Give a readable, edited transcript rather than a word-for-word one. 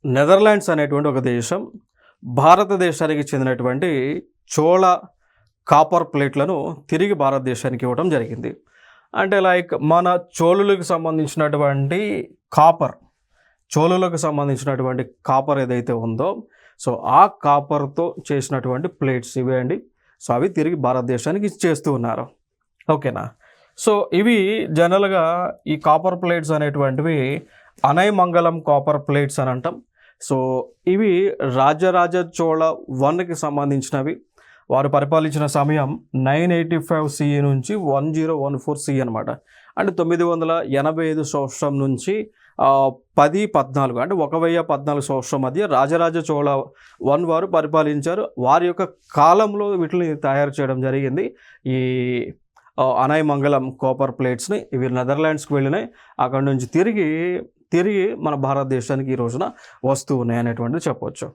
Netherlands అనేటువంటి ఒక దేశం భారతదేశానికి చెందినటువంటి చోళ కాపర్ ప్లేట్లను తిరిగి భారతదేశానికి ఇవ్వడం జరిగింది. అంటే లైక్ మన చోళులకు సంబంధించినటువంటి కాపర్ చోళులకు సంబంధించినటువంటి కాపర్ ఏదైతే ఉందో, సో ఆ కాపర్తో చేసినటువంటి ప్లేట్స్ ఇవే అండి. సో అవి తిరిగి భారతదేశానికి ఇచ్చేస్తూ ఉన్నారు. ఓకేనా. సో ఇవి జనరల్గా ఈ కాపర్ ప్లేట్స్ అనేటువంటివి అనైమంగళం కాపర్ ప్లేట్స్ అని అంటాం. సో ఇవి రాజరాజ చోళ 1కి సంబంధించినవి. వారు పరిపాలించిన సమయం 985 CE నుంచి 1014 CE అనమాట. అంటే 985 సంవత్సరం నుంచి 1014 అంటే 1014 సంవత్సరం మధ్య రాజరాజ చోళ 1 వారు పరిపాలించారు. వారి యొక్క కాలంలో వీటిని తయారు చేయడం జరిగింది. ఈ అనైమంగళం కాపర్ ప్లేట్స్ని ఇవి నెదర్లాండ్స్కి వెళ్ళినాయి. అక్కడ నుంచి తిరిగి మన భారతదేశానికి ఈ రోజున వస్తూ ఉన్నాయి అనేటువంటిది చెప్పవచ్చు.